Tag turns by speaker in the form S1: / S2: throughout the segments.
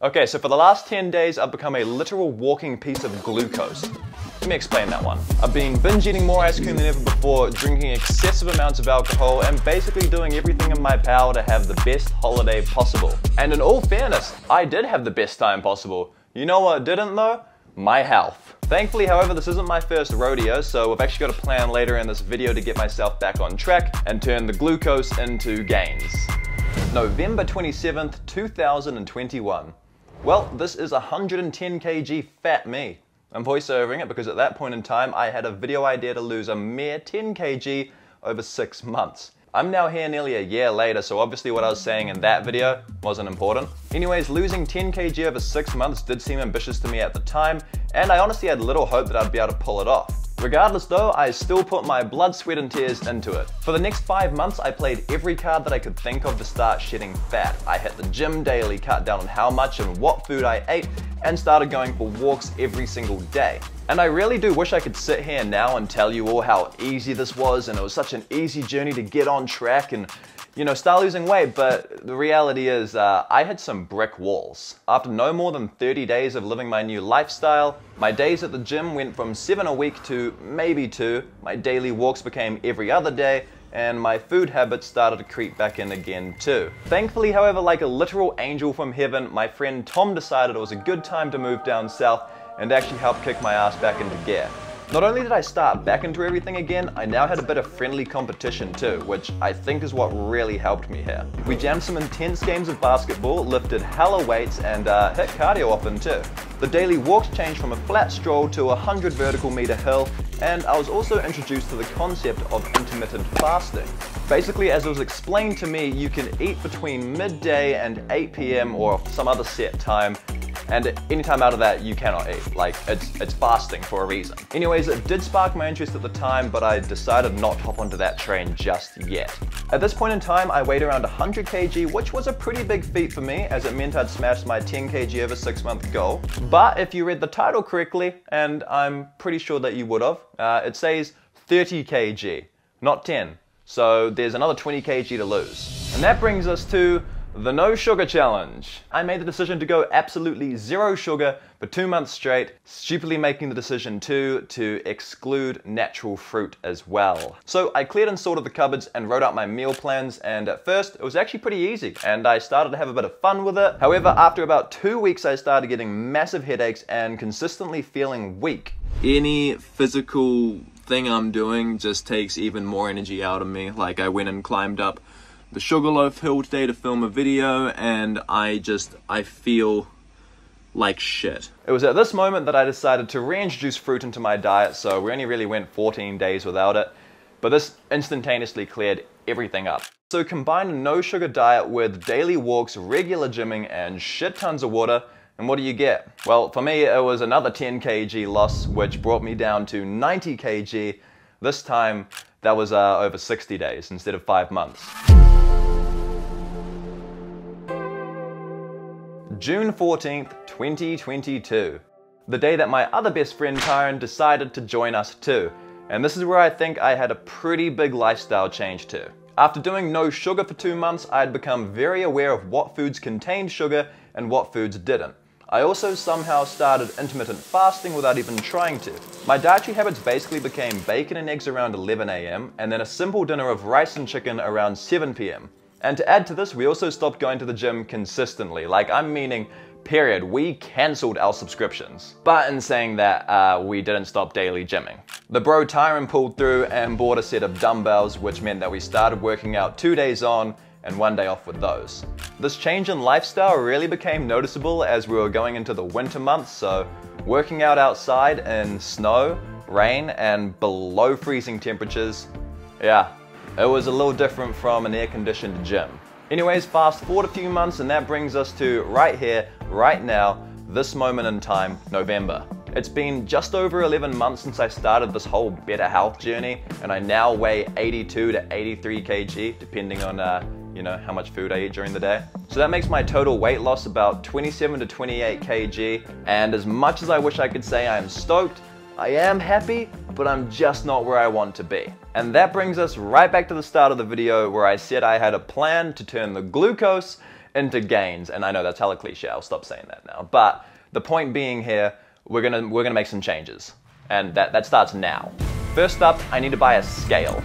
S1: Okay, so for the last 10 days, I've become a literal walking piece of glucose. Let me explain that one. I've been binge eating more ice cream than ever before, drinking excessive amounts of alcohol, and basically doing everything in my power to have the best holiday possible. And in all fairness, I did have the best time possible. You know what didn't though? My health. Thankfully, however, this isn't my first rodeo, so I've actually got a plan later in this video to get myself back on track and turn the glucose into gains. November 27th, 2021. Well, this is 110 kg fat me. I'm voiceovering it because at that point in time I had a video idea to lose a mere 10 kg over 6 months. I'm now here nearly a year later, so obviously what I was saying in that video wasn't important. Anyways, losing 10 kg over 6 months did seem ambitious to me at the time, and I honestly had little hope that I'd be able to pull it off. Regardless though, I still put my blood, sweat and tears into it. For the next 5 months, I played every card that I could think of to start shedding fat. I hit the gym daily, cut down on how much and what food I ate, and started going for walks every single day. And I really do wish I could sit here now and tell you all how easy this was, and it was such an easy journey to get on track and, you know, start losing weight, but the reality is I hit some brick walls. After no more than 30 days of living my new lifestyle, my days at the gym went from 7 a week to maybe 2, my daily walks became every other day, and my food habits started to creep back in again too. Thankfully, however, like a literal angel from heaven, my friend Tom decided it was a good time to move down south and actually help kick my ass back into gear. Not only did I start back into everything again, I now had a bit of friendly competition too, which I think is what really helped me here. We jammed some intense games of basketball, lifted hella weights, and hit cardio often too. The daily walks changed from a flat stroll to a 100 vertical meter hill, and I was also introduced to the concept of intermittent fasting. Basically, as it was explained to me, you can eat between midday and 8 PM or some other set time, and any time out of that you cannot eat. Like, it's fasting for a reason. Anyways, it did spark my interest at the time, but I decided not to hop onto that train just yet. At this point in time, I weighed around 100 kg, which was a pretty big feat for me, as it meant I'd smashed my 10 kg over 6 month goal. But if you read the title correctly, and I'm pretty sure that you would have, it says 30 kg, not 10. So there's another 20 kg to lose. And that brings us to the no sugar challenge. I made the decision to go absolutely zero sugar for 2 months straight, stupidly making the decision too to exclude natural fruit as well. So I cleared and sorted the cupboards and wrote out my meal plans, and at first it was actually pretty easy and I started to have a bit of fun with it. However, after about 2 weeks I started getting massive headaches and consistently feeling weak. Any physical thing I'm doing just takes even more energy out of me. Like, I went and climbed up the Sugarloaf Hill today to film a video, and I feel like shit. It was at this moment that I decided to reintroduce fruit into my diet, so we only really went 14 days without it, but this instantaneously cleared everything up. So combine a no sugar diet with daily walks, regular gymming, and shit tons of water, and what do you get? Well, for me it was another 10 kg loss, which brought me down to 90 kg. This time that was over 60 days instead of 5 months. June 14th, 2022. The day that my other best friend Tyron decided to join us too. And this is where I think I had a pretty big lifestyle change too. After doing no sugar for 2 months, I had become very aware of what foods contained sugar and what foods didn't. I also somehow started intermittent fasting without even trying to. My dietary habits basically became bacon and eggs around 11 AM and then a simple dinner of rice and chicken around 7 PM. And to add to this, we also stopped going to the gym consistently. Like, I'm meaning, period. We cancelled our subscriptions. But in saying that, we didn't stop daily gymming. The bro Tyron pulled through and bought a set of dumbbells, which meant that we started working out 2 days on and 1 day off with those. This change in lifestyle really became noticeable as we were going into the winter months, so working out outside in snow, rain, and below freezing temperatures, yeah, it was a little different from an air-conditioned gym. Anyways, fast forward a few months and that brings us to right here, right now, this moment in time, November. It's been just over 11 months since I started this whole better health journey, and I now weigh 82 to 83 kg, depending on you know, how much food I eat during the day. So that makes my total weight loss about 27 to 28 kg, and as much as I wish I could say I am stoked, I am happy, but I'm just not where I want to be. And that brings us right back to the start of the video where I said I had a plan to turn the glucose into gains. And I know that's hella cliche, I'll stop saying that now. But the point being here, we're gonna make some changes. And that starts now. First up, I need to buy a scale.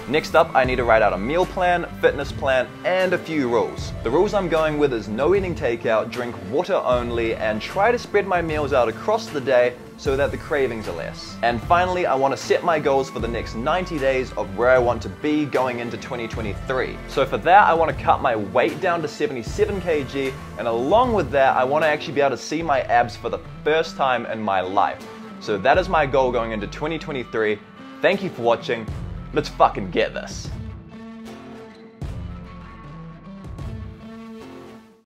S1: Next up, I need to write out a meal plan, fitness plan, and a few rules. The rules I'm going with is no eating takeout, drink water only, and try to spread my meals out across the day so that the cravings are less. And finally, I want to set my goals for the next 90 days of where I want to be going into 2023. So for that, I want to cut my weight down to 77 kg, and along with that, I want to actually be able to see my abs for the first time in my life. So that is my goal going into 2023. Thank you for watching. Let's fucking get this.